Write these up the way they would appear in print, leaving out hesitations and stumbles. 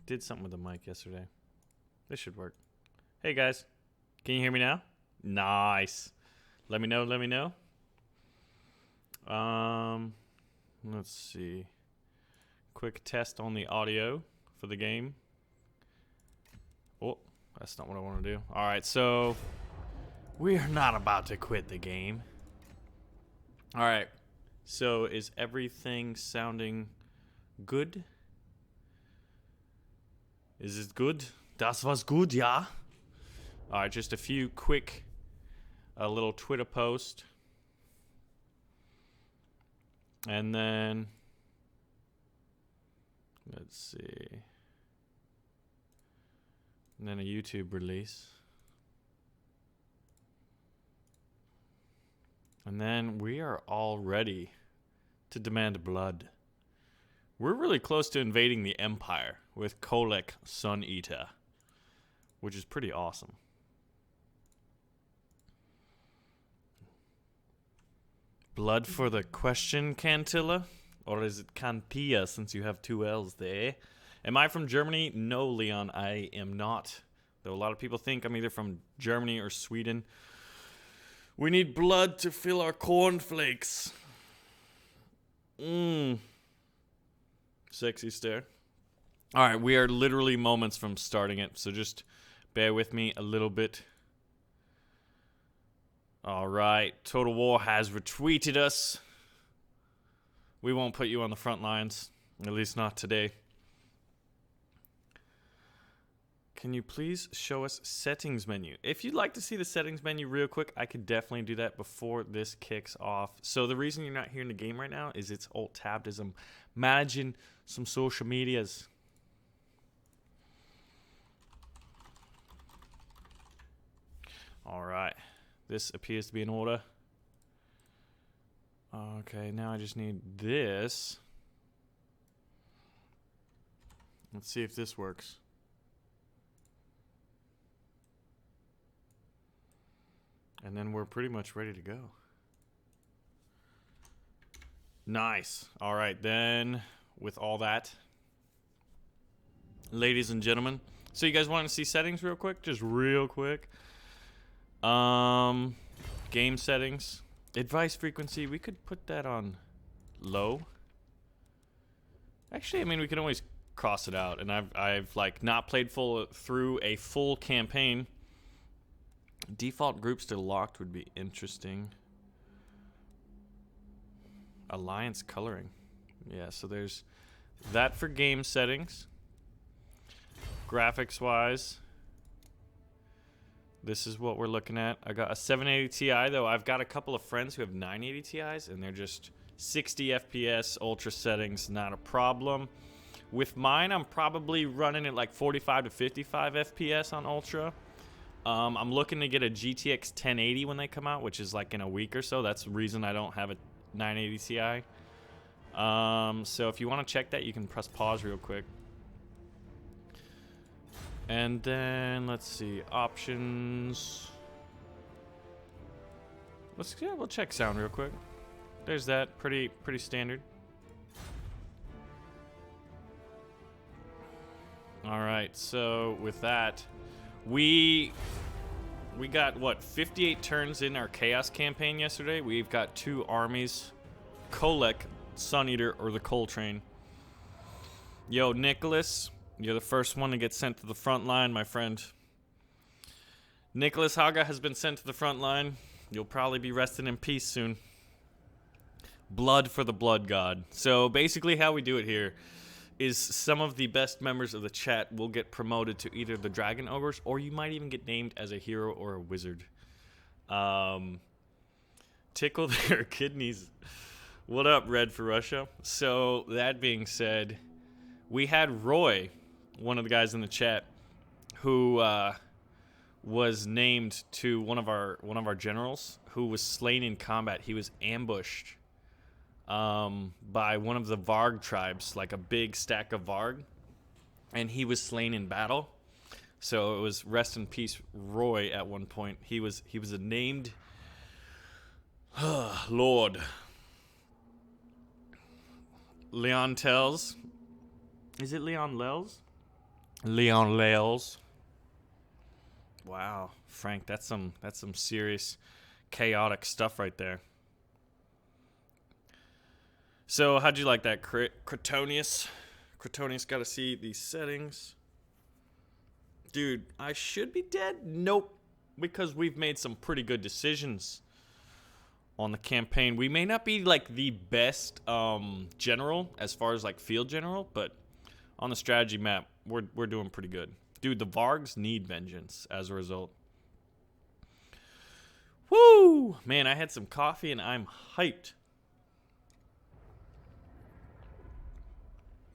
Did something with the mic yesterday. This should work. Hey guys, can you hear me now? Nice. Let me know. Let me know. Let's see. Quick test on the audio for the game. Oh, that's not what I want to do. All right, so we are not about to quit the game. All right. So is everything sounding good? Is it good? Das was good, ja. All right, just a few quick, little Twitter post. And then, let's see. And then a YouTube release. And then we are all ready to demand blood. We're really close to invading the Empire with Kholek Sun Eater, which is pretty awesome. Blood for the question, Cantilla? Or is it Cantilla, since you have two L's there? Am I from Germany? No, Leon, I am not. Though a lot of people think I'm either from Germany or Sweden. We need blood to fill our cornflakes. Sexy stare. All right, we are literally moments from starting it, so just bear with me a little bit. All right, Total War has retweeted us. We won't put you on the front lines, at least not today. Can you please show us settings menu? If you'd like to see the settings menu real quick, I could definitely do that before this kicks off. So the reason you're not here in the game right now is it's alt-tabbed as I'm managing some social medias. All right. This appears to be in order. Okay, now I just need this. Let's see if this works. And then we're pretty much ready to go. Nice. All right, then with all that, ladies and gentlemen. So you guys want to see settings real quick? Just real quick. Game settings. Advice frequency. We could put that on low. Actually, I mean, we can always cross it out. And I've like not played through a full campaign. Default groups to locked would be interesting. Alliance coloring. Yeah, so there's that for game settings. Graphics wise, this is what we're looking at. I got a 780 Ti, though I've got a couple of friends who have 980 Ti's, and they're just 60 FPS, ultra settings, not a problem. With mine, I'm probably running at like 45 to 55 FPS on ultra. I'm looking to get a GTX 1080 when they come out, which is like in a week or so. That's the reason I don't have a 980 Ti. So if you want to check that, you can press pause real quick. And then let's see, options. We'll check sound real quick. There's that, pretty standard. All right, so with that, we got what, 58 turns in our chaos campaign yesterday. We've got 2 armies, Kholek Sun Eater or the Coal Train. Yo, Nicholas, you're the first one to get sent to the front line, my friend. Nicholas Haga has been sent to the front line. You'll probably be resting in peace soon. Blood for the blood god. So basically how we do it here is some of the best members of the chat will get promoted to either the dragon ogres, or you might even get named as a hero or a wizard. Tickle their kidneys. What up, Red for Russia? So that being said, we had Roy, one of the guys in the chat, who was named to one of our generals who was slain in combat. He was ambushed by one of the Varg tribes, like a big stack of Varg, and he was slain in battle. So it was rest in peace, Roy. At one point, he was a named Lord. Leon tells, is it Leon Lels? Leon Lales. Wow, Frank, that's some serious chaotic stuff right there. So, how'd you like that, Cretonius? Cretonius got to see these settings. Dude, I should be dead? Nope. Because we've made some pretty good decisions on the campaign. We may not be like the best general as far as like field general, but on the strategy map, we're doing pretty good. Dude, the Vargs need vengeance as a result. Woo! Man, I had some coffee and I'm hyped.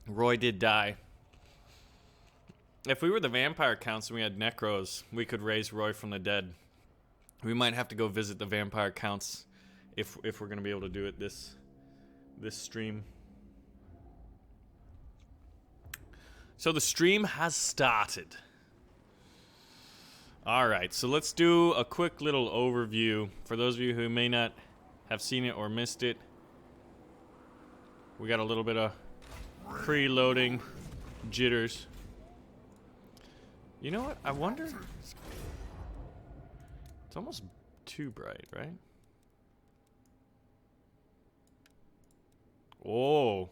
Roy did die. If we were the vampire counts and we had necros, we could raise Roy from the dead. We might have to go visit the vampire counts if we're gonna be able to do it this stream. So the stream has started. All right, so let's do a quick little overview for those of you who may not have seen it or missed it. We got a little bit of preloading jitters. You know what? I wonder. It's almost too bright, right? Oh.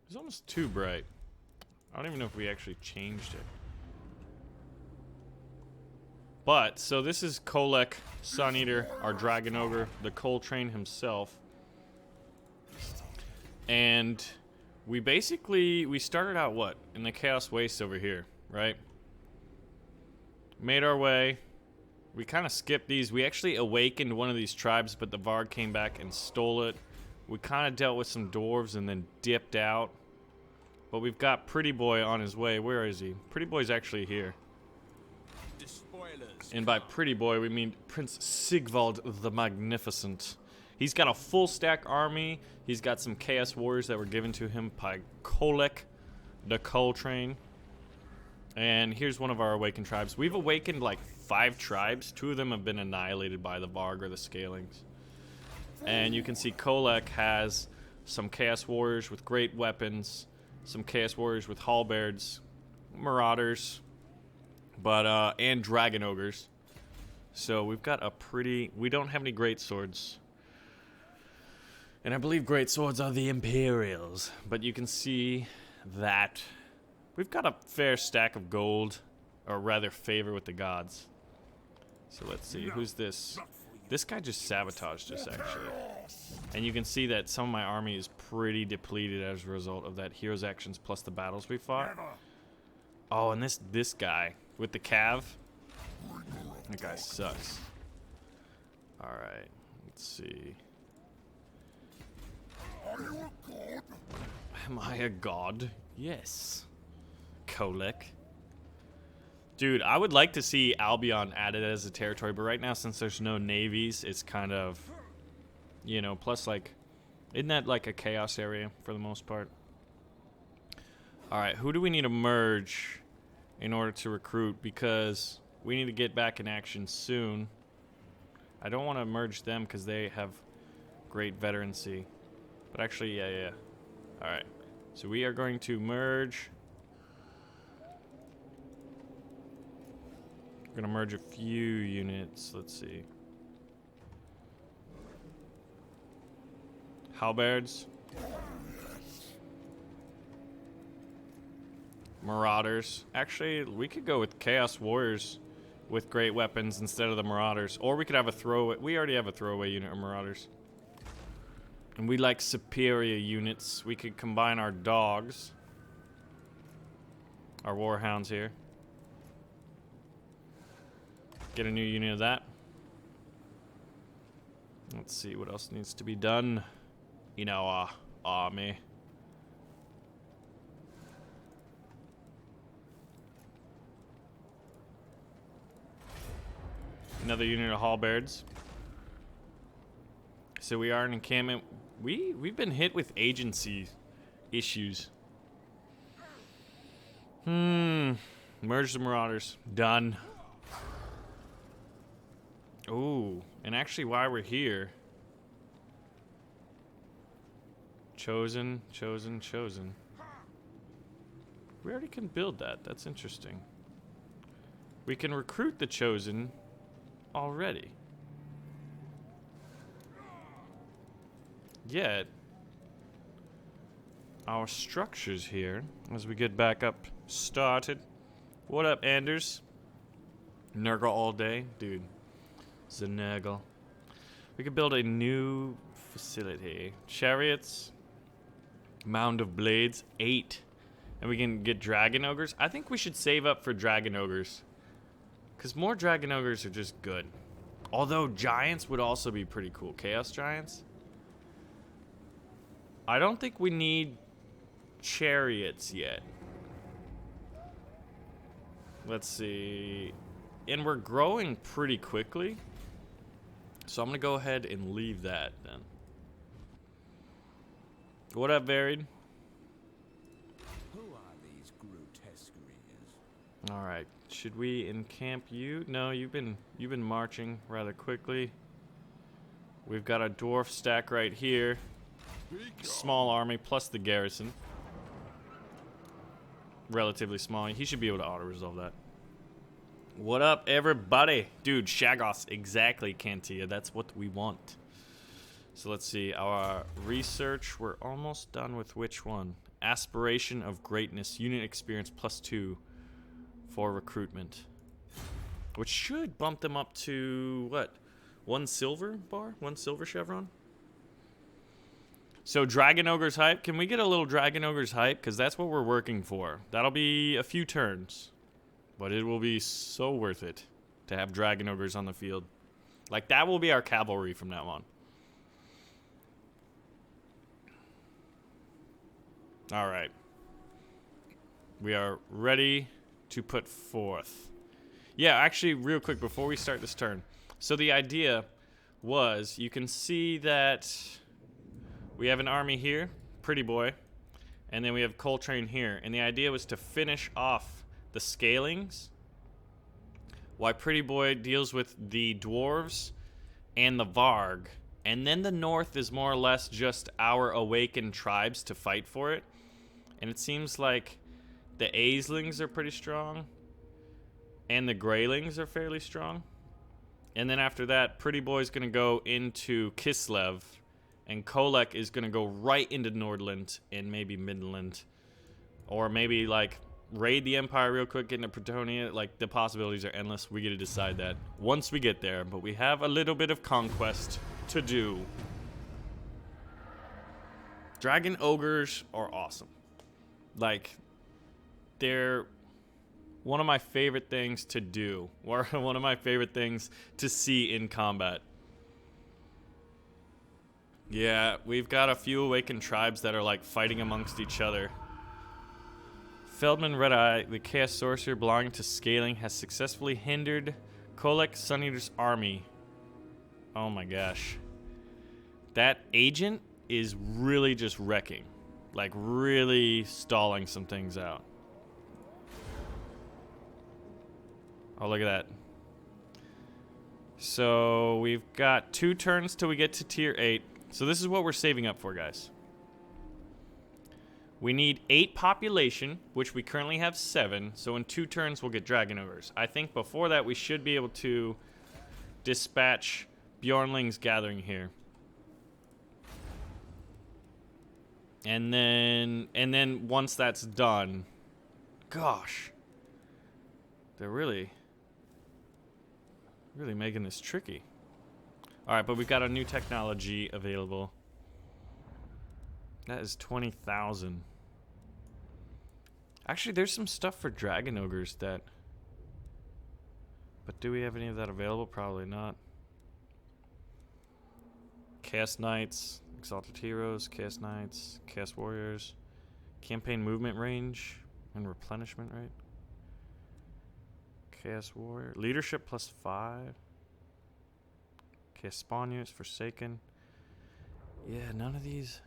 It's almost too bright. I don't even know if we actually changed it. But, so this is Kholek Sun Eater, our dragon ogre, the Coltrane himself. And we started out what? In the Chaos Waste over here, right? Made our way. We kind of skipped these. We actually awakened one of these tribes, but the Varg came back and stole it. We kind of dealt with some dwarves and then dipped out. But we've got Pretty Boy on his way. Where is he? Pretty Boy's actually here. And by Pretty Boy, we mean Prince Sigvald the Magnificent. He's got a full stack army. He's got some Chaos Warriors that were given to him by Kholek, the Coltrane. And here's one of our awakened tribes. We've awakened like 5 tribes. 2 of them have been annihilated by the Varg or the Scalings. And you can see Kholek has some Chaos Warriors with great weapons, some Chaos Warriors with halberds, marauders, but and dragon ogres. So we've got a pretty. We don't have any great swords, and I believe great swords are the Imperials. But you can see that we've got a fair stack of gold, or rather favor with the gods. So let's see, who's this? This guy just sabotaged us, actually. And you can see that some of my army is pretty depleted as a result of that hero's actions plus the battles we fought. Oh, and this guy with the cav. That guy sucks. Alright, let's see. Am I a god? Yes. Kholek. Dude, I would like to see Albion added as a territory, but right now, since there's no navies, it's kind of, you know, plus, like, isn't that like a chaos area for the most part? Alright, who do we need to merge in order to recruit? Because we need to get back in action soon. I don't want to merge them because they have great veterancy. But actually, yeah. Alright, so we are going to merge. We're gonna merge a few units. Let's see. Halberds. Marauders. Actually, we could go with Chaos Warriors with great weapons instead of the Marauders. Or we could have a throwaway. We already have a throwaway unit of Marauders. And we like superior units. We could combine our dogs. Our Warhounds here. Get a new unit of that. Let's see what else needs to be done in our army. Another unit of halberds. So we are in encampment. We've been hit with agency issues. Merge the Marauders. Done. Ooh, and actually while we're here, Chosen, chosen, chosen. We already can build that. That's interesting. We can recruit the chosen already. Yet, our structures here, as we get back up started. What up, Anders? Nurgle all day? Dude. Zanurgle. We could build a new facility. Chariots. Mound of blades. 8. And we can get dragon ogres. I think we should save up for dragon ogres. Because more dragon ogres are just good. Although giants would also be pretty cool. Chaos giants. I don't think we need chariots yet. Let's see. And we're growing pretty quickly. So I'm going to go ahead and leave that then. What up, Varied? Who are these grotesqueries? All right. Should we encamp you? No, you've been marching rather quickly. We've got a dwarf stack right here. Small army plus the garrison. Relatively small. He should be able to auto-resolve that. What up, everybody? Dude, Shagos, exactly, Cantia. That's what we want. So let's see. Our research, we're almost done with which one? Aspiration of Greatness. Unit experience +2 for recruitment. Which should bump them up to, what? 1 silver bar? 1 silver chevron? So Dragon Ogre's hype. Can we get a little Dragon Ogre's hype? Because that's what we're working for. That'll be a few turns. But it will be so worth it to have Dragon Ogres on the field. Like, that will be our cavalry from now on. Alright. We are ready to put forth. Yeah, actually, real quick, before we start this turn. So the idea was, you can see that we have an army here, Pretty Boy, and then we have Coltrane here. And the idea was to finish off the scalings, while Pretty Boy deals with the dwarves and the Varg. And then the north is more or less just our awakened tribes to fight for it. And it seems like the Aislings are pretty strong, and the Greylings are fairly strong. And then after that, Pretty Boy's going to go into Kislev, and Kholek is going to go right into Nordland and maybe Midland. Or maybe, like, raid the Empire real quick, get into Pretonia. Like, the possibilities are endless. We get to decide that once we get there. But we have a little bit of conquest to do. Dragon Ogres are awesome. Like, they're one of my favorite things to do. Or one of my favorite things to see in combat. Yeah, we've got a few awakened tribes that are, like, fighting amongst each other. Feldman Red Eye, the Chaos Sorcerer belonging to Scaling, has successfully hindered Kholek Sun Eater's army. Oh my gosh. That agent is really just wrecking. Like, really stalling some things out. Oh, look at that. So, we've got 2 turns till we get to tier 8. So this is what we're saving up for, guys. We need 8 population, which we currently have 7. So in 2 turns, we'll get Dragon Ogres. I think before that, we should be able to dispatch Bjornling's Gathering here. And then once that's done, gosh, they're really making this tricky. All right, but we've got a new technology available. That is 20,000. Actually, there's some stuff for Dragon Ogres that... But do we have any of that available? Probably not. Chaos Knights, Exalted Heroes, Chaos Knights, Chaos Warriors. Campaign movement range and replenishment rate. Chaos Warrior. Leadership +5. Chaos Spawn Units, Forsaken. Yeah, none of these...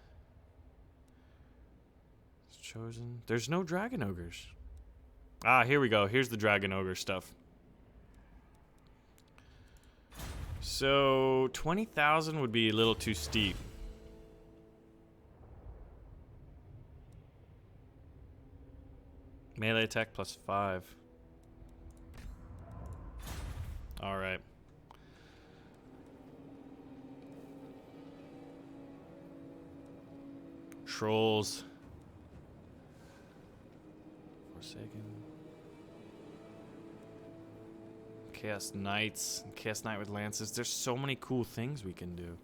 Chosen. There's no Dragon Ogres. Ah, here we go. Here's the Dragon Ogre stuff. So 20,000 would be a little too steep. Melee attack +5. Alright. Trolls. Forsaken. Chaos Knights. Chaos Knight with lances. There's so many cool things we can do.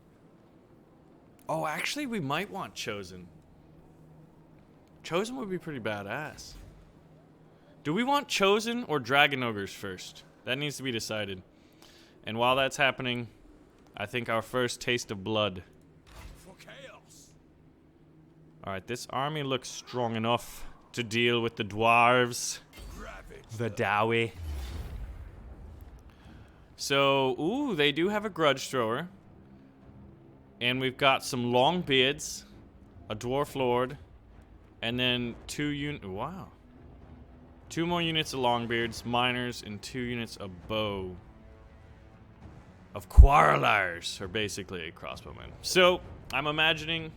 Oh, actually, we might want Chosen. Chosen would be pretty badass. Do we want Chosen or Dragon Ogres first? That needs to be decided. And while that's happening, I think our first taste of blood. For chaos. Alright, this army looks strong enough to deal with the dwarves. The Dowie. So, ooh, they do have a grudge thrower. And we've got some long beards, a dwarf lord, and then 2 more units of longbeards, miners, and 2 units of bow. Of quarrelers, or basically crossbowmen. So, I'm imagining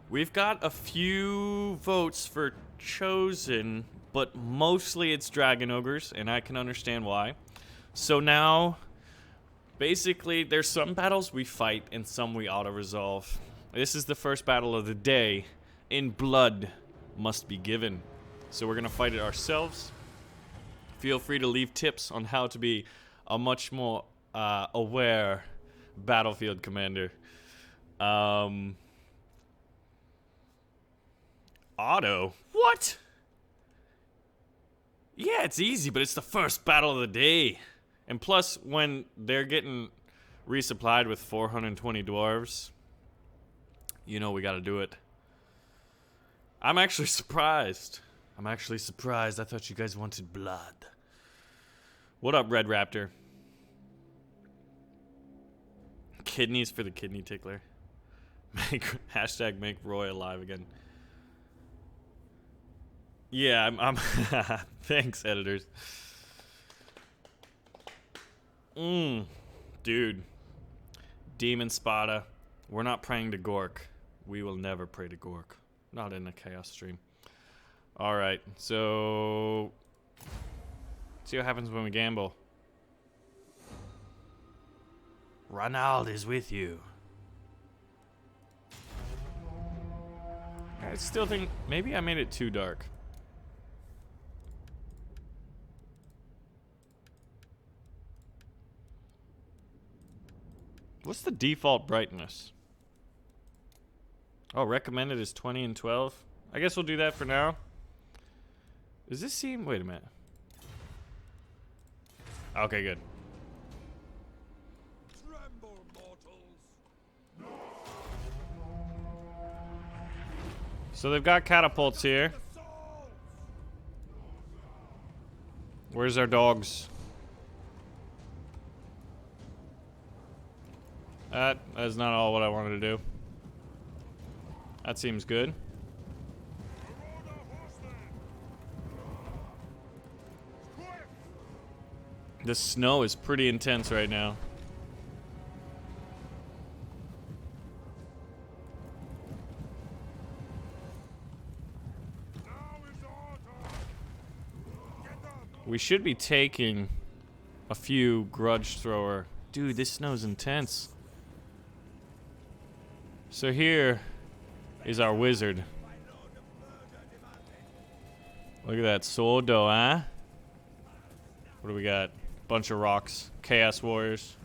we've got a few votes for Chosen, but mostly it's Dragon Ogres, and I can understand why. So now, basically, there's some battles we fight and some we auto-resolve. This is the first battle of the day, and blood must be given. So we're gonna fight it ourselves. Feel free to leave tips on how to be a much more aware battlefield commander. Auto? What? Yeah, it's easy, but it's the first battle of the day. And plus, when they're getting resupplied with 420 dwarves, you know we gotta do it. I'm actually surprised. I thought you guys wanted blood. What up, Red Raptor? Kidneys for the kidney tickler. Hashtag make Roy alive again. Yeah, I'm thanks, editors. Dude. Demon Spada. We're not praying to Gork. We will never pray to Gork. Not in a chaos stream. Alright, so... see what happens when we gamble. Ronald is with you. I still think maybe I made it too dark. What's the default brightness? Oh, recommended is 20 and 12. I guess we'll do that for now. Does this seem... wait a minute. Okay, good. Tremble, mortals. So they've got catapults here. Where's our dogs? That is not all what I wanted to do. That seems good. The snow is pretty intense right now. We should be taking a few grudge thrower. Dude, this snow's intense. So here is our wizard. Look at that sword though, huh? What do we got? Bunch of rocks. Chaos warriors.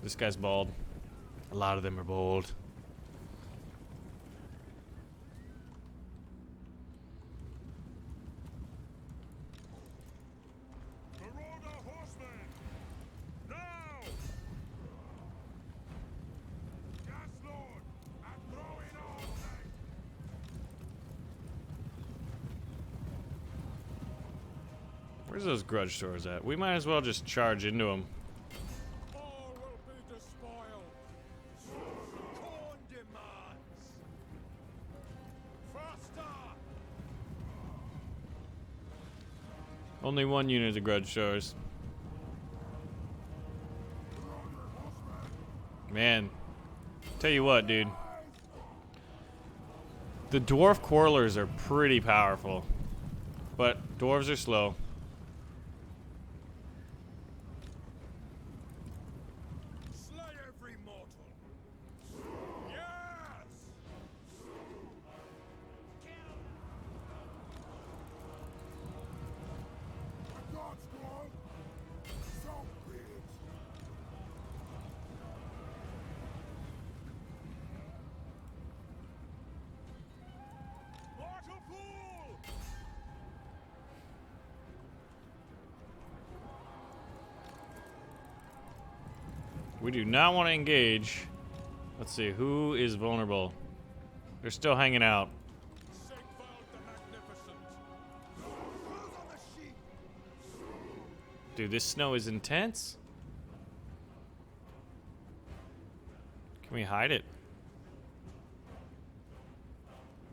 This guy's bald. A lot of them are bald. Where's those grudge stores at? We might as well just charge into them. All will be despoiled. Corn demands. Faster. Only one unit of grudge stores. Man, tell you what, dude. The dwarf quarrelers are pretty powerful, but dwarves are slow. Slay every mortal. Yes! The gods gone. So be it. Mortal pool! We do not want to engage. Let's see, who is vulnerable? They're still hanging out. Sigvald the Magnificent. Who's on the sheep? Dude, this snow is intense. Can we hide it?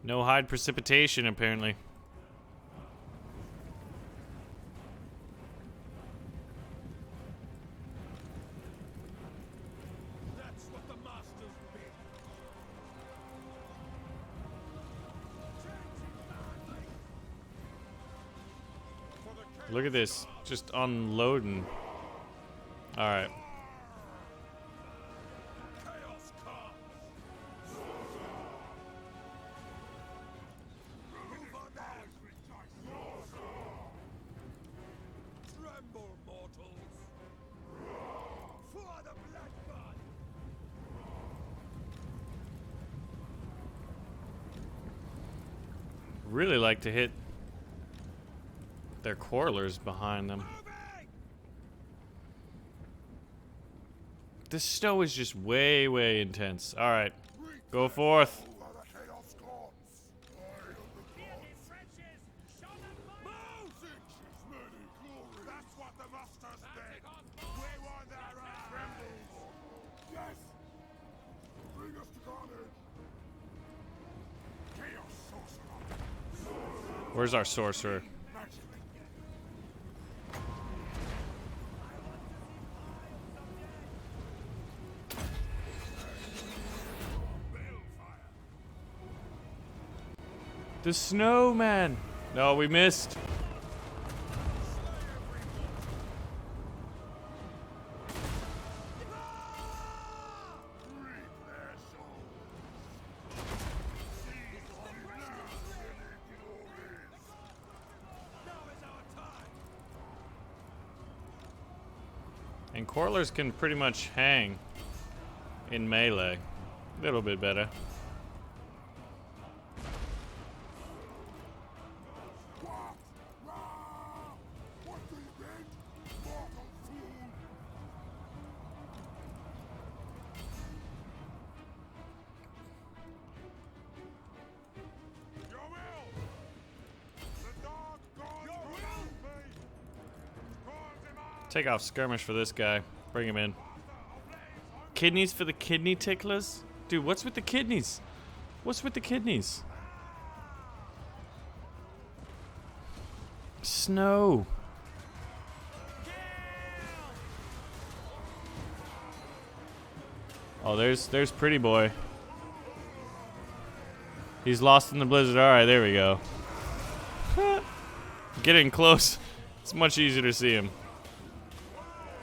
No hide precipitation, apparently. That's what the masters bid. For the Look at this, just unloading. All right. chaos comes. Move on that. Tremble, mortals. For the bloodbath. Really like to hit their quarrelers behind them. Moving! This snow is just way, way intense. All right, go forth. Over the chaos gods. Move! Many glory. That's what the masters did. We want their trembles. Yes. Bring us to carnage. Chaos sorcerer. Where's our sorcerer? Magic. Balefire. The snowman. No, we missed. Reap their souls. Seize the glories. Now is our time. And quarrelers can pretty much hang in melee. A little bit better. What? What do you bid? Mortal fool. Your will. The dark gods will be. Call demand. Take off skirmish for this guy. Bring him in. Kidneys for the kidney ticklers? Dude, what's with the kidneys? What's with the kidneys? Snow. Oh, there's Pretty Boy. He's lost in the blizzard. All right, there we go. Getting close. It's much easier to see him.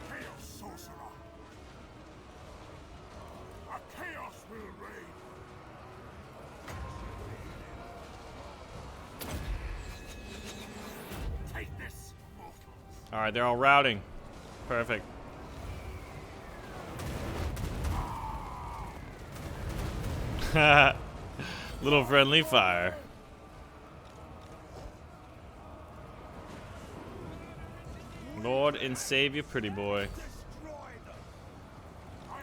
Chaos sorcerer. A chaos will reign. Take this, mortals. All right, they're all routing. Perfect. Little friendly fire. Lord and Savior, Pretty Boy. Destroy them.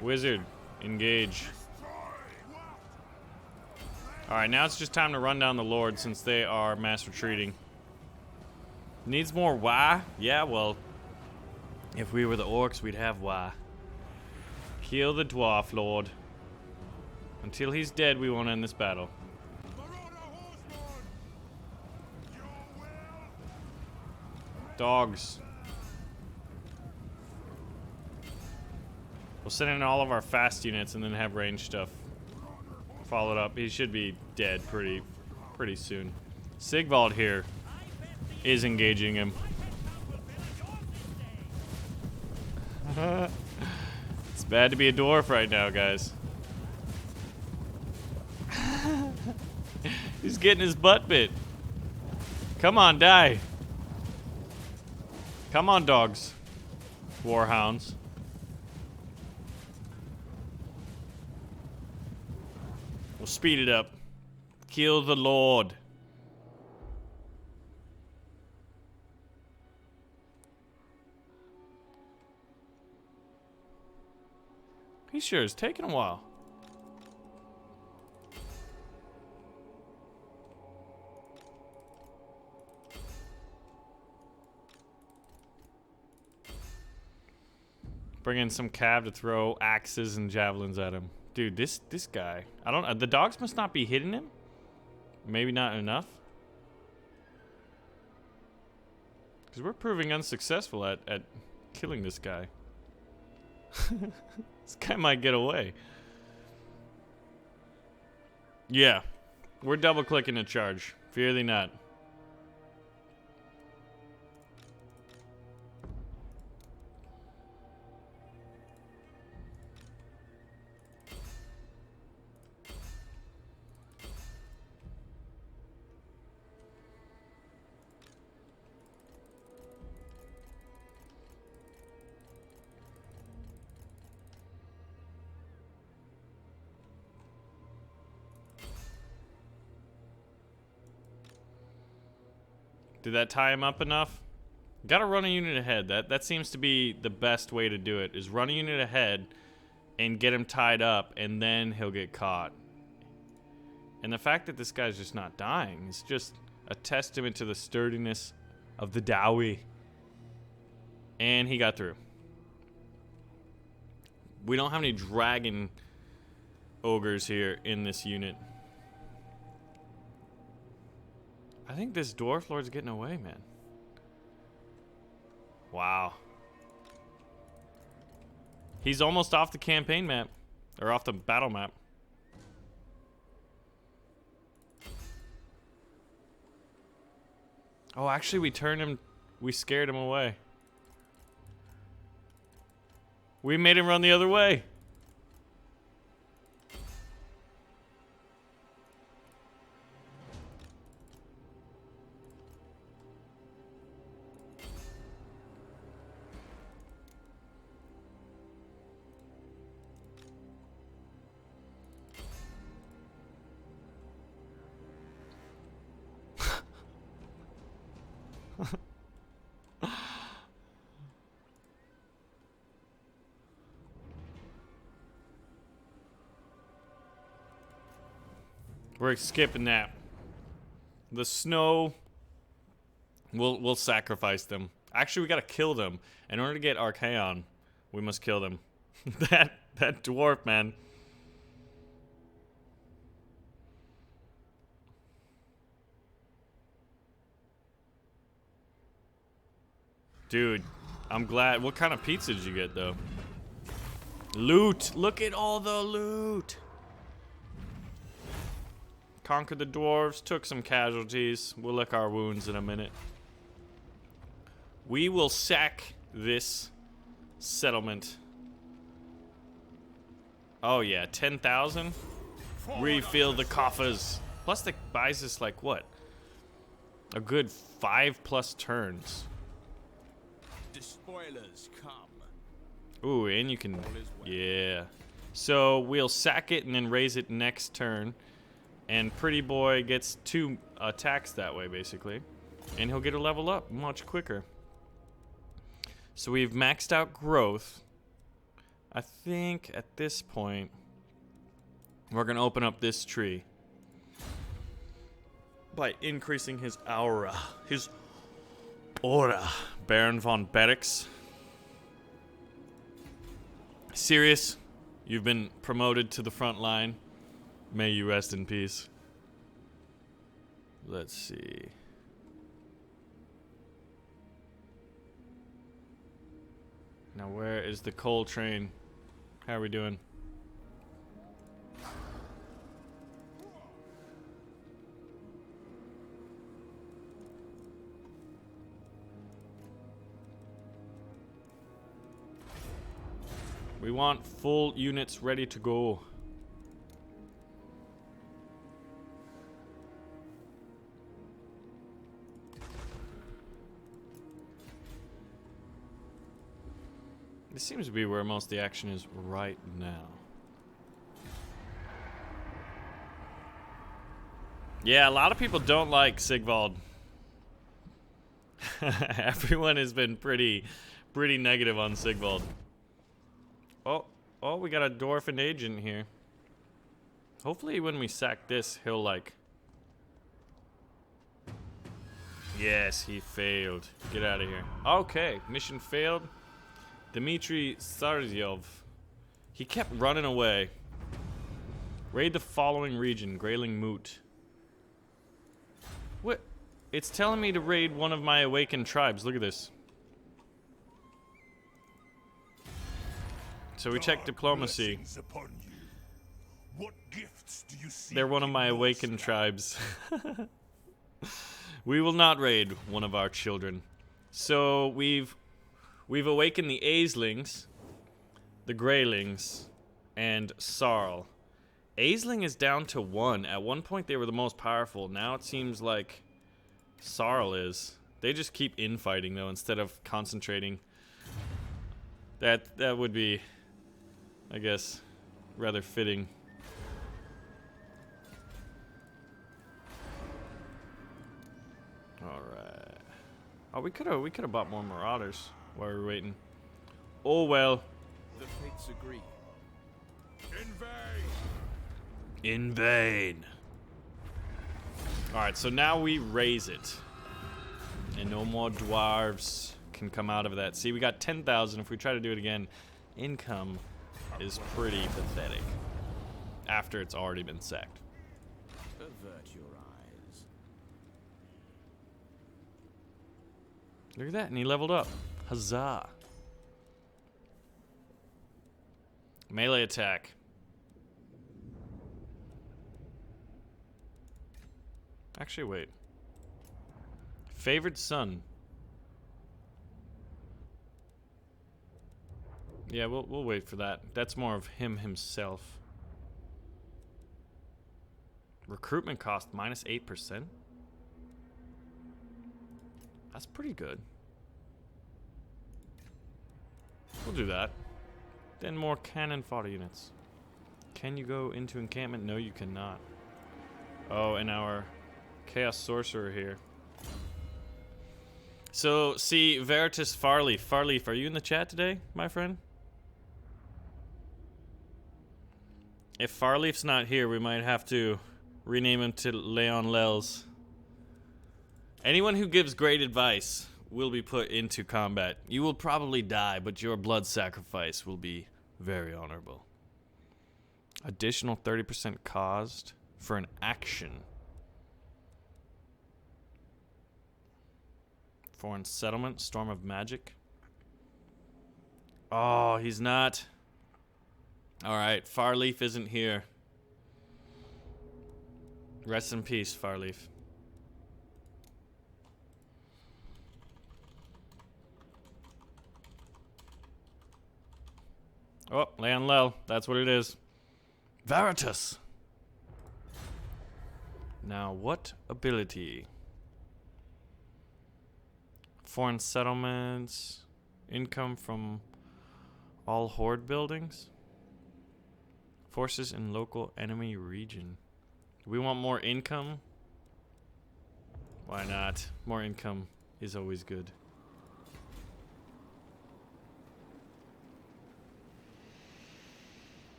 Wizard, engage. Destroy what? Alright, now it's just time to run down the Lord since they are mass retreating. Needs more why? Yeah, well, if we were the orcs, we'd have why. Kill the dwarf Lord. Until he's dead, we won't end this battle. Marauder horseman. Your will. Dogs. We'll send in all of our fast units and then have range stuff. Marauder horseman. Followed up. He should be dead pretty soon. Sigvald here is engaging him. It's bad to be a dwarf right now, guys. He's getting his butt bit. Come on, die. Come on, dogs. Warhounds. We'll speed it up. Kill the Lord. He sure is taking a while. Bring in some cav to throw axes and javelins at him. Dude, this guy. I don't. The dogs must not be hitting him. Maybe not enough. Because we're proving unsuccessful at killing this guy. This guy might get away. Yeah. We're double clicking to charge. Fear thee not. Did that tie him up enough? Gotta run a unit ahead. That seems to be the best way to do it, is run a unit ahead and get him tied up, and then he'll get caught. And the fact that this guy's just not dying is just a testament to the sturdiness of the Dowie. And he got through. We don't have any dragon ogres here in this unit. I think this dwarf lord's getting away, man. Wow. He's almost off the campaign map. Or off the battle map. Oh, actually we turned him. We scared him away. We made him run the other way. We're skipping that. The snow. We'll sacrifice them. Actually, we gotta kill them. In order to get Archaon, we must kill them. that dwarf, man. Dude, I'm glad. What kind of pizza did you get, though? Loot! Look at all the loot! Conquered the dwarves, took some casualties. We'll lick our wounds in a minute. We will sack this settlement. Oh yeah, 10,000? Refill the coffers. Plus that buys us like what? A good 5+ turns. The spoilers come. Ooh, and you can, yeah. So we'll sack it and then raise it next turn. And Pretty Boy gets 2 attacks that way, basically. And he'll get a level up much quicker. So we've maxed out growth. I think at this point, we're going to open up this tree. By increasing his aura. His aura. BaronVonGamez. Sirius, you've been promoted to the front line. May you rest in peace. Let's see. Now where is the coal train? How are we doing? want full units ready to go. This seems to be where most of the action is right now. Yeah, a lot of people don't like Sigvald. Everyone has been pretty negative on Sigvald. Oh, we got a dwarfen agent here. Hopefully when we sack this, he'll like... Yes, he failed. Get out of here. Okay, mission failed. Dmitry Sarzyov. He kept running away. Raid the following region, Grayling Moot. What? It's telling me to raid one of my awakened tribes. Look at this. So we check diplomacy. What gifts do you see? They're one of my awakened tribes. We will not raid one of our children. So we've awakened the Aislings, the Greylings, and Sarl. Aisling is down to 1. At one point they were the most powerful. Now it seems like Sarl is. They just keep infighting though instead of concentrating. That would be, I guess, rather fitting. All right. Oh, we could have bought more Marauders while we were waiting. Oh well. The fates agree. In vain. Alright, so now we raise it. And no more dwarves can come out of that. See, we got 10,000. If we try to do it again, income is pretty pathetic. After it's already been sacked. Avert your eyes. Look at that, and he leveled up. Huzzah. Melee attack. Actually, wait. Favored son. Yeah, we'll wait for that. That's more of him himself. Recruitment cost minus 8%. That's pretty good. We'll do that. Then more cannon fodder units. Can you go into encampment? No, you cannot. Oh, and our Chaos Sorcerer here. So, see, Veritas Farleaf. Farleaf, are you in the chat today, my friend? If Farleaf's not here, we might have to rename him to Leon Lels. Anyone who gives great advice will be put into combat. You will probably die, but your blood sacrifice will be very honorable. Additional 30% caused for an action. Foreign settlement, Storm of Magic. Oh, he's not. Alright, Farleaf isn't here. Rest in peace, Farleaf. Oh, Leon Lel. That's what it is. Veritas. Now, what ability? Foreign settlements. Income from all horde buildings. Forces in local enemy region. We want more income? Why not? More income is always good.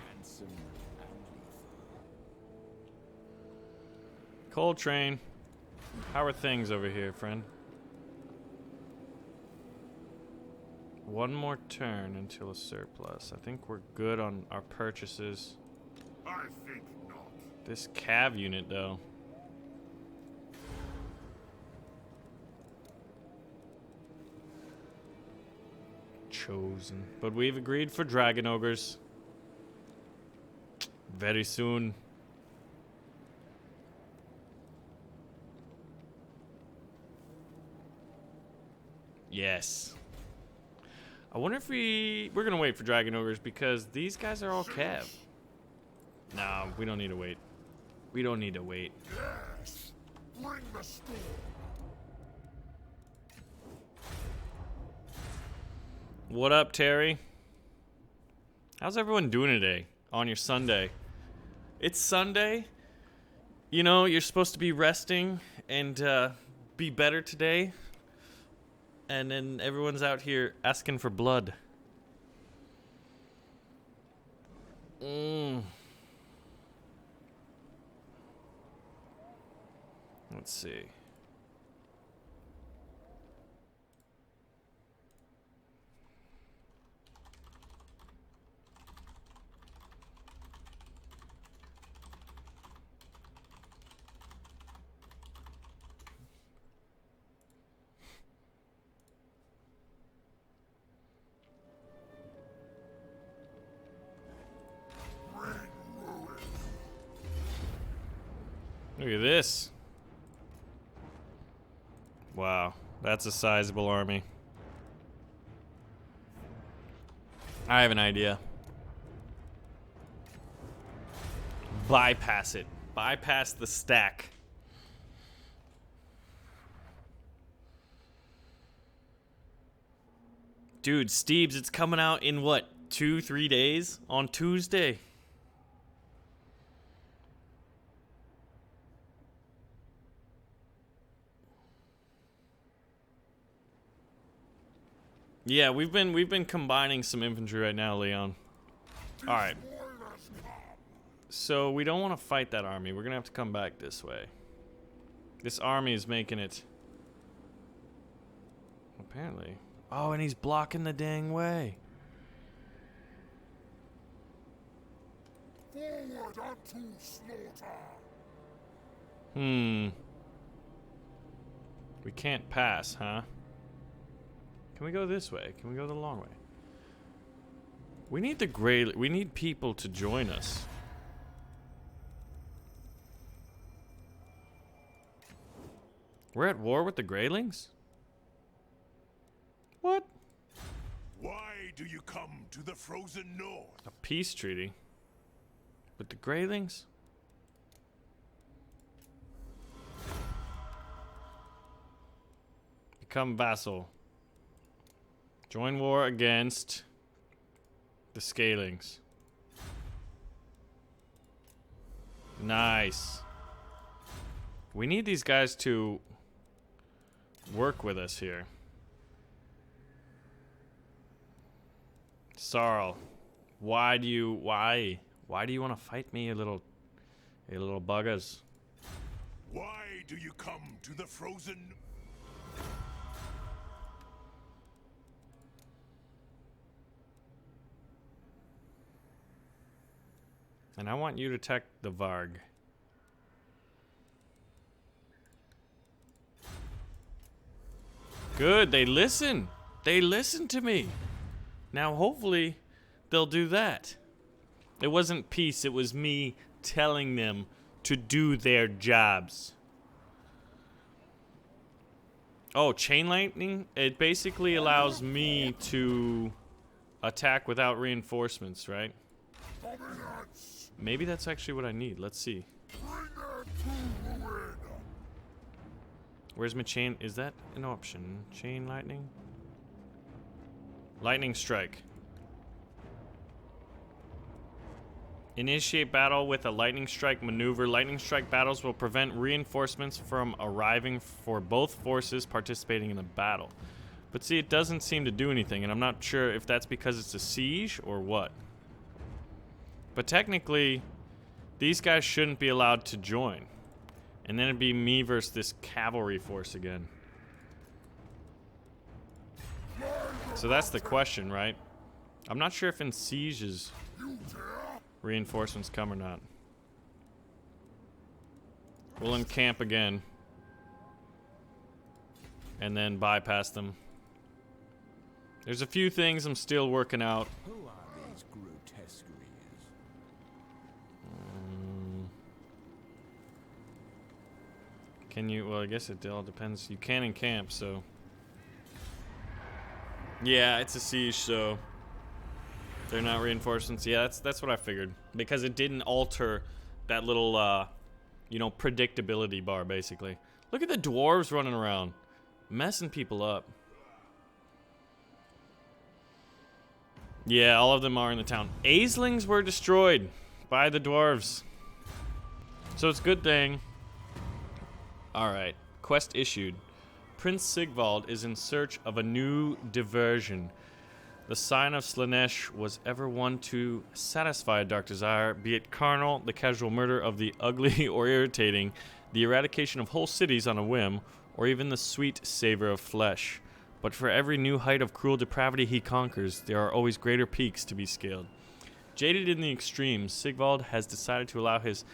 Handsome and lethal. Coltrane. How are things over here, friend? One more turn until a surplus. I think we're good on our purchases. I think not. This cav unit, though. Chosen. But we've agreed for dragon ogres. Very soon. Yes. I wonder if we're gonna wait for dragon ogres because these guys are all cav. Nah, we don't need to wait. We don't need to wait. Yes. Bring the storm. What up, Terry? How's everyone doing today on your Sunday? It's Sunday. You know, you're supposed to be resting and be better today. And then everyone's out here asking for blood. Let's see. Look at this. Wow, that's a sizable army. I have an idea. Bypass it. Bypass the stack. Dude, Steebs, it's coming out in what? 2-3 days? On Tuesday. Yeah, we've been combining some infantry right now, Leon. All right. So we don't want to fight that army. We're gonna have to come back this way. This army is making it. Apparently. Oh, and he's blocking the dang way. Forward unto slaughter. We can't pass, huh? Can we go this way? Can we go the long way? We need the gray. We need people to join us. We're at war with the Greylings? What? Why do you come to the frozen north? A peace treaty? With the Greylings? Become vassal. Join war against the Scalings. Nice. We need these guys to work with us here. Sarl, why do you want to fight me, you little buggers? Why do you come to the frozen? And I want you to attack the Varg. Good, they listen. They listen to me. Now hopefully they'll do that. It wasn't peace, it was me telling them to do their jobs. Oh, chain lightning? It basically allows me to attack without reinforcements, right? Maybe that's actually what I need. Let's see. Where's my chain? Is that an option? Chain lightning? Lightning strike. Initiate battle with a lightning strike maneuver. Lightning strike battles will prevent reinforcements from arriving for both forces participating in the battle. But see, it doesn't seem to do anything, and I'm not sure if that's because it's a siege or what. But technically, these guys shouldn't be allowed to join. And then it'd be me versus this cavalry force again. So that's the question, right? I'm not sure if in sieges reinforcements come or not. We'll encamp again. And then bypass them. There's a few things I'm still working out. Who are these grotesqueries? Can you, well, I guess it all depends. You can encamp, so. Yeah, it's a siege, so they're not reinforcements. Yeah, that's what I figured. Because it didn't alter that little, you know, predictability bar, basically. Look at the dwarves running around, messing people up. Yeah, all of them are in the town. Aislings were destroyed by the dwarves. So it's a good thing. Alright, quest issued. Prince Sigvald is in search of a new diversion. The sign of Slannesh was ever one to satisfy a dark desire, be it carnal, the casual murder of the ugly or irritating, the eradication of whole cities on a whim, or even the sweet savor of flesh. But for every new height of cruel depravity he conquers, there are always greater peaks to be scaled. Jaded in the extremes, Sigvald has decided to allow his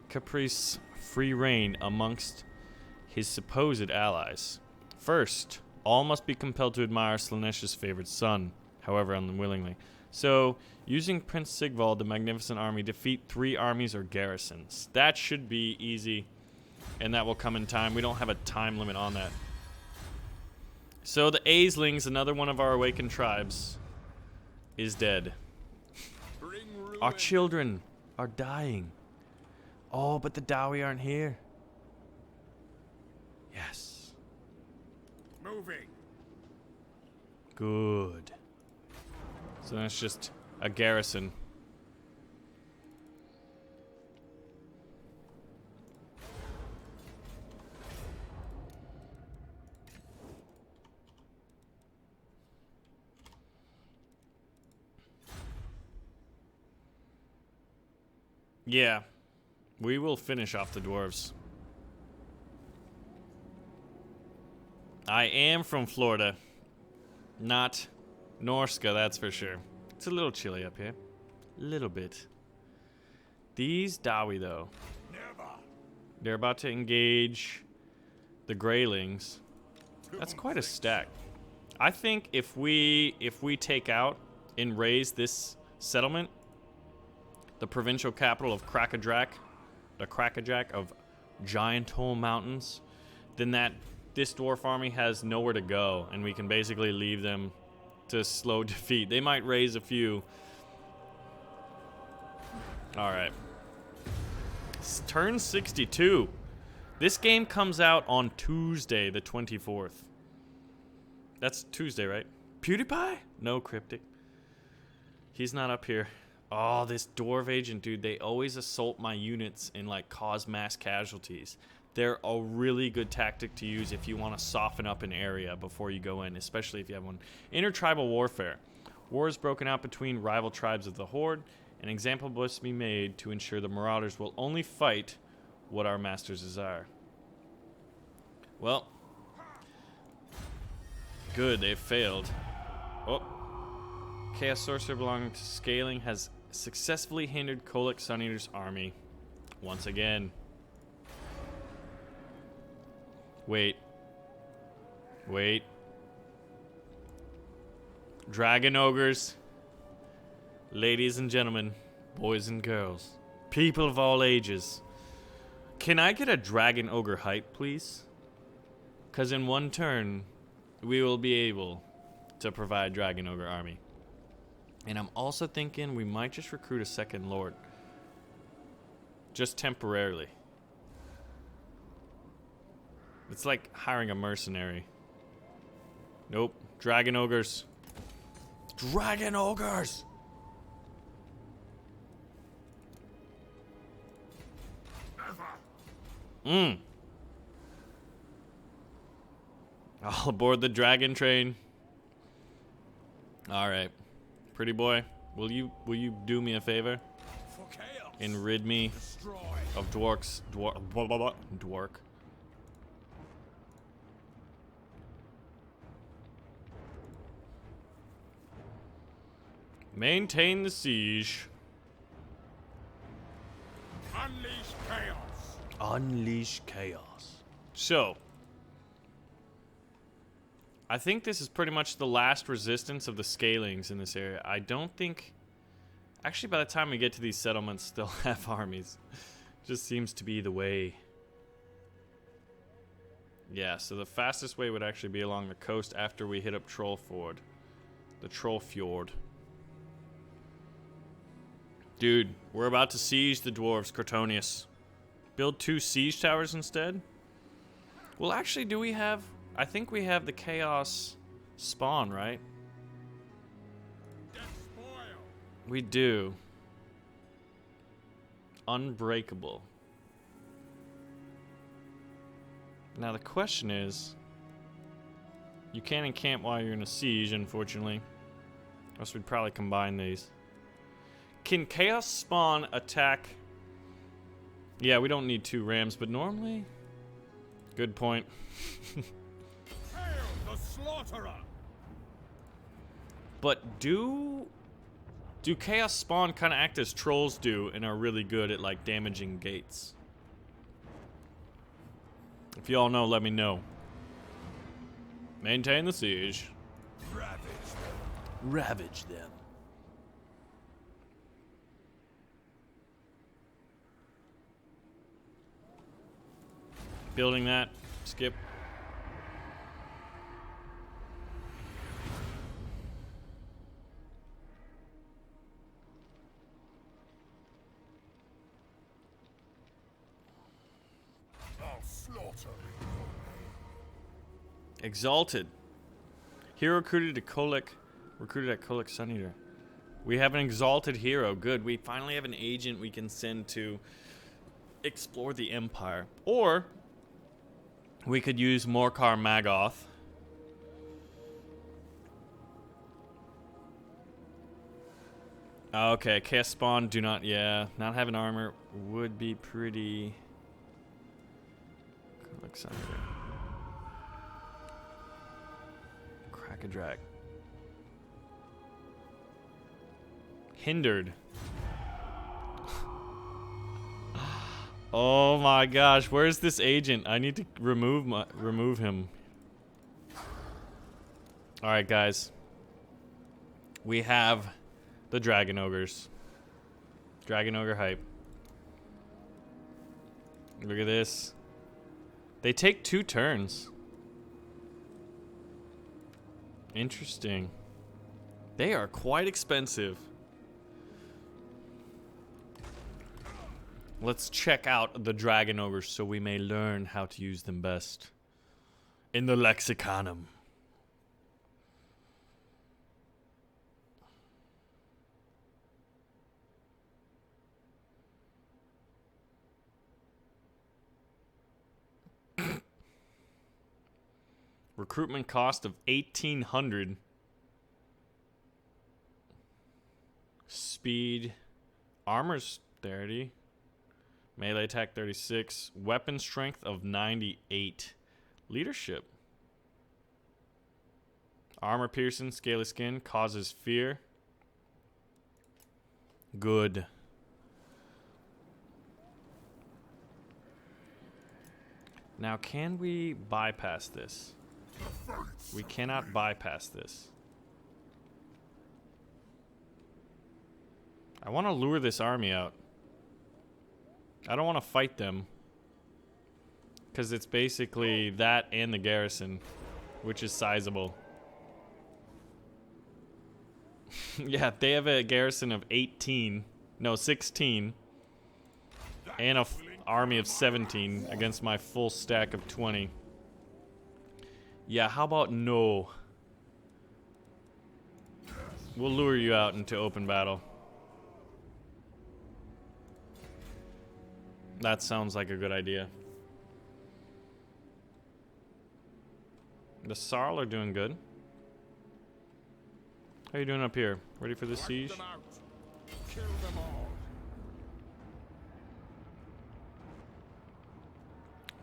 caprice free reign amongst his supposed allies. First, all must be compelled to admire Slannesh's favored son, however unwillingly. So, using Prince Sigvald, the magnificent army, defeat 3 armies or garrisons. That should be easy, and that will come in time. We don't have a time limit on that. So the Aislings, another one of our awakened tribes, is dead. Our children are dying. Oh, but the Dowie aren't here. Yes. Moving. Good. So that's just a garrison. Yeah. We will finish off the dwarves. I am from Florida. Not Norska, that's for sure. It's a little chilly up here. Little bit. These Dowie, though. Never. They're about to engage the Greylings. That's quite a stack. I think if we take out and raise this settlement, the provincial capital of Crackadrack, the Crackajack of Giant Hole Mountains, then this dwarf army has nowhere to go, and we can basically leave them to slow defeat. They might raise a few. Alright. Turn 62. This game comes out on Tuesday, the 24th. That's Tuesday, right? PewDiePie? No, Cryptic. He's not up here. Oh, this dwarf agent, dude. They always assault my units and, like, cause mass casualties. They're a really good tactic to use if you want to soften up an area before you go in, especially if you have one. Intertribal warfare. War is broken out between rival tribes of the Horde. An example must be made to ensure the Marauders will only fight what our masters desire. Well. Good, they've failed. Oh. Chaos Sorcerer belonging to Scaling has successfully hindered Kholek Sun Eater's army. Once again. Wait. Wait. Dragon ogres. Ladies and gentlemen. Boys and girls. People of all ages. Can I get a dragon ogre height, please? Because in one turn, we will be able to provide dragon ogre army. And I'm also thinking we might just recruit a second lord. Just temporarily. It's like hiring a mercenary. Nope. Dragon ogres. Dragon ogres! All aboard the dragon train. Alright. Pretty boy, will you do me a favor? For chaos. And rid me Destroy. of dwark. Maintain the siege. Unleash chaos. Unleash chaos. So, I think this is pretty much the last resistance of the Scalings in this area. I don't think... Actually, by the time we get to these settlements, they'll have armies. Just seems to be the way. Yeah, so the fastest way would actually be along the coast after we hit up Troll Ford. The Troll Fjord. Dude, we're about to siege the dwarves, Crotonius. Build 2 siege towers instead? Well, actually, do we have... I think we have the Chaos spawn, right? We do. Unbreakable. Now the question is... You can't encamp while you're in a siege, unfortunately. Or else we'd probably combine these. Can Chaos Spawn attack... Yeah, we don't need 2 rams, but normally... Good point. Hail the slaughterer! But do Chaos Spawn kind of act as trolls do and are really good at, like, damaging gates? If y'all know, let me know. Maintain the siege. Ravage them. Ravage them. Building that. Skip. I'll slaughter you. Exalted. Hero recruited at Kholek Sun Eater. We have an exalted hero. Good. We finally have an agent we can send to explore the Empire. Or we could use Morkar Magoth. Okay, Chaos Spawn do not, yeah. Not having armor would be pretty... Kholek Sun Eater. Crack a drag. Hindered. Oh my gosh, where's this agent? I need to remove him. All right, guys. We have the Dragon Ogres. Dragon Ogre hype. Look at this. They take 2 turns. Interesting. They are quite expensive. Let's check out the Dragon Ogres so we may learn how to use them best. In the Lexiconum. Recruitment cost of 1,800. Speed. Armor's 30. Melee attack 36. Weapon strength of 98. Leadership. Armor piercing, scaly skin, causes fear. Good. Now, can we bypass this? We cannot bypass this. I want to lure this army out. I don't want to fight them. Because it's basically that and the garrison, which is sizable. Yeah, they have a garrison of 18. No, 16. And a army of 17 against my full stack of 20. Yeah, how about no? We'll lure you out into open battle. That sounds like a good idea. The Sarl are doing good. How you doing up here? Ready for the siege? Kill them all.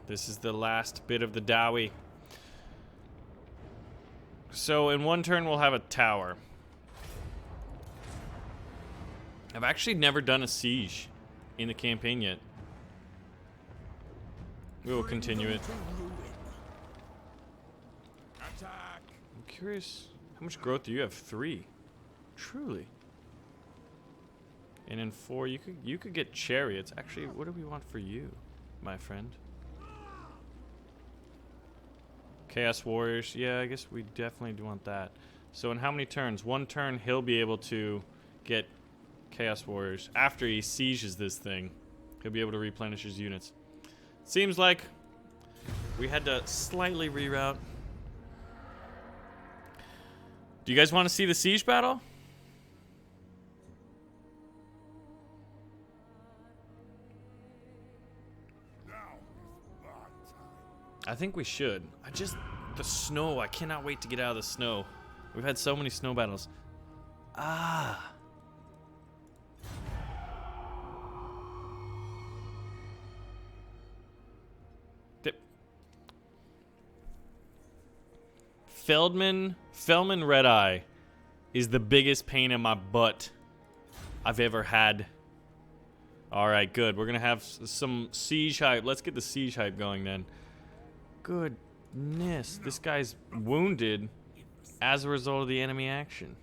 This is the last bit of the Dowie. So in one turn we'll have a tower. I've actually never done a siege in the campaign yet. We will continue it. Attack. I'm curious, how much growth do you have? 3. Truly. And in 4 you could get chariots. Actually, what do we want for you, my friend? Chaos Warriors. Yeah, I guess we definitely do want that. So in how many turns? One turn, he'll be able to get Chaos Warriors. After he sieges this thing, he'll be able to replenish his units. Seems like we had to slightly reroute. Do you guys want to see the siege battle? I think we should. The snow, I cannot wait to get out of the snow. We've had so many snow battles. Ah. Feldman Red Eye is the biggest pain in my butt I've ever had. Alright, good. We're gonna have some siege hype. Let's get the siege hype going then. Goodness, this guy's wounded as a result of the enemy action.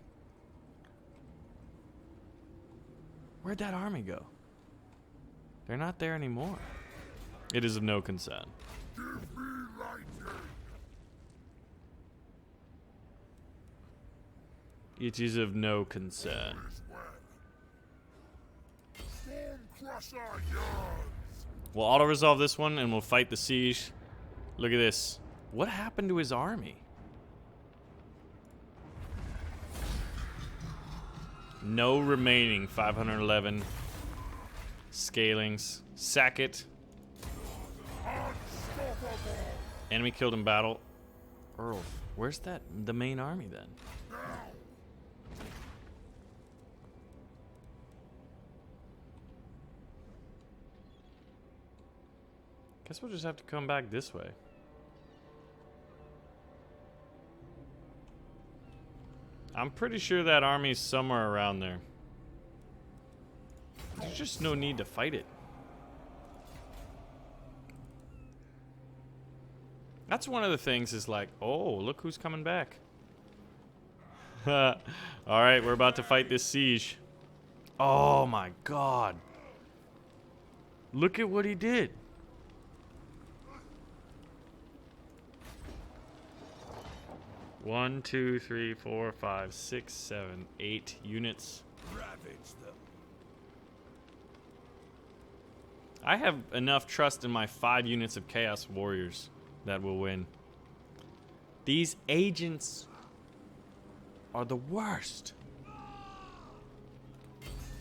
Where'd that army go? They're not there anymore. It is of no concern. It is of no concern. We'll auto-resolve this one and we'll fight the siege. Look at this. What happened to his army? No remaining. 511. Scalings. Sack it. Enemy killed in battle. Earl, where's the main army then? Guess we'll just have to come back this way. I'm pretty sure that army's somewhere around there. There's just no need to fight it. That's one of the things is like, oh, look who's coming back. Alright, we're about to fight this siege. Oh my god. Look at what he did. One, two, three, four, five, 6, 7, 8 units. Ravage them. I have enough trust in my 5 units of Chaos Warriors that will win. These agents are the worst.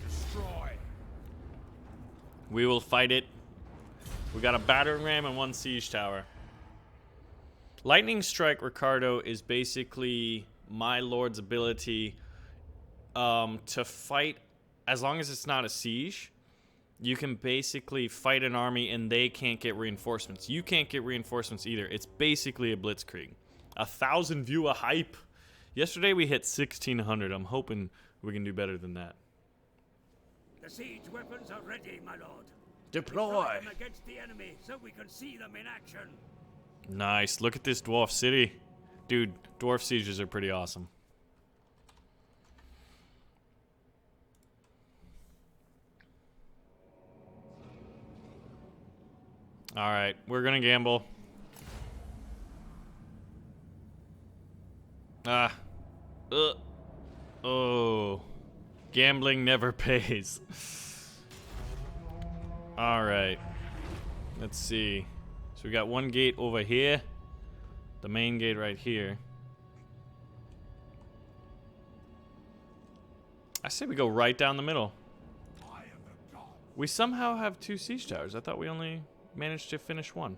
Destroy. We will fight it. We got a battering ram and 1 siege tower. Lightning Strike Ricardo is basically my lord's ability to fight. As long as it's not a siege, you can basically fight an army and they can't get reinforcements. You can't get reinforcements either. It's basically a blitzkrieg. 1,000 viewer hype. Yesterday we hit 1,600. I'm hoping we can do better than that. The siege weapons are ready, my lord. Deploy. Them against the enemy so we can see them in action. Nice. Look at this dwarf city. Dude, dwarf sieges are pretty awesome. Alright, we're gonna gamble. Oh. Gambling never pays. Alright. Let's see. So we got 1 gate over here. The main gate right here. I say we go right down the middle. We somehow have 2 siege towers. I thought we only managed to finish 1.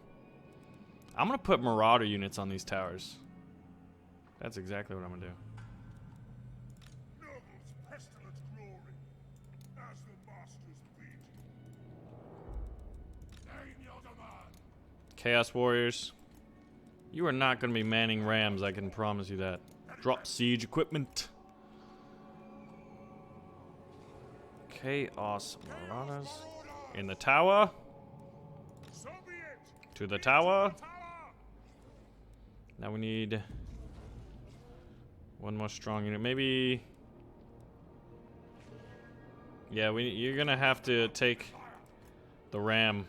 I'm gonna put marauder units on these towers. That's exactly what I'm gonna do. Nobles, pestilent glory, as the masters bid. Name your demand. Chaos Warriors. You are not gonna be manning rams, I can promise you that. Drop siege equipment. Chaos Marauders. In the tower. So be it. To the tower. Now we need 1 more strong unit. Maybe. Yeah, you're gonna have to take the ram.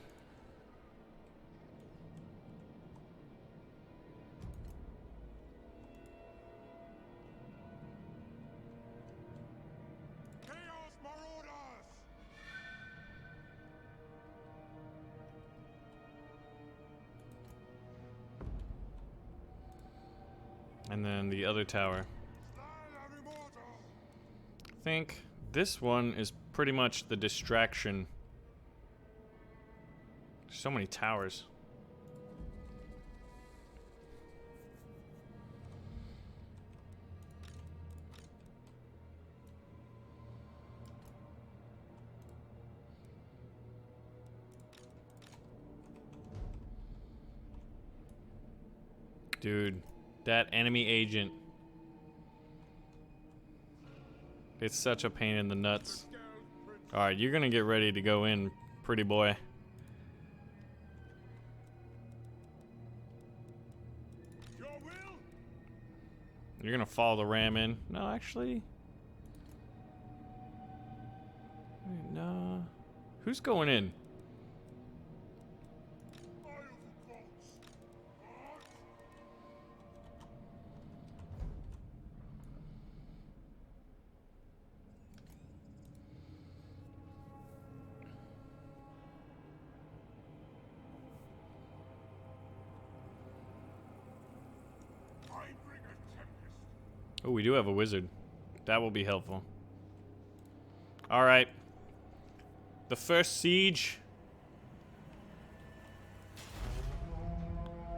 And then the other tower. I think this one is pretty much the distraction. So many towers. Dude, that enemy agent. It's such a pain in the nuts. Alright, you're gonna get ready to go in, pretty boy. You're gonna follow the ram in. No, actually. Wait, no. Who's going in? Oh, we do have a wizard. That will be helpful. Alright. The first siege.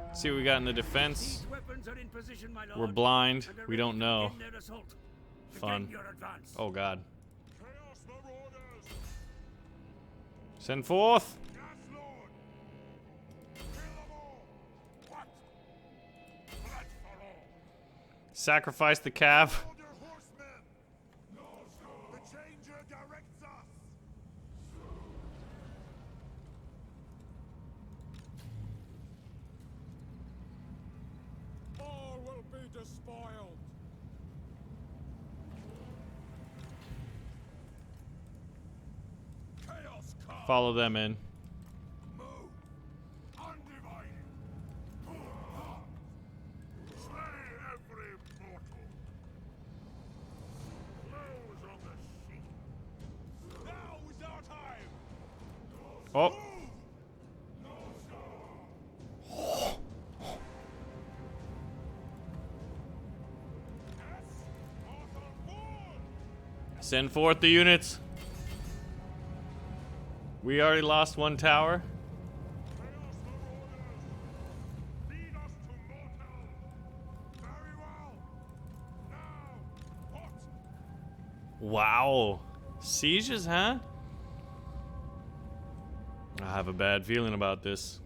Let's see what we got in the defense. Siege weapons are in position, my lord. We're blind. And are We ready don't to know. begin their assault. Fun. Begin your advance. Oh, God. Chaos Marauders! Send forth. Yes, Lord! Kill them all! What? Blood for all! Sacrifice the calf. Hold your horsemen! No, the changer directs us! All will be despoiled! Chaos come! Follow them in. Move! Undivided! Slay every mortal! Blows on the sheep! Now is our time! Oh. Yes! Arthur forward! Send forth the units. We already lost one tower. Chaos Marauders! Lead us to mortal! Very well! Now, what? Wow. Sieges, huh? I have a bad feeling about this.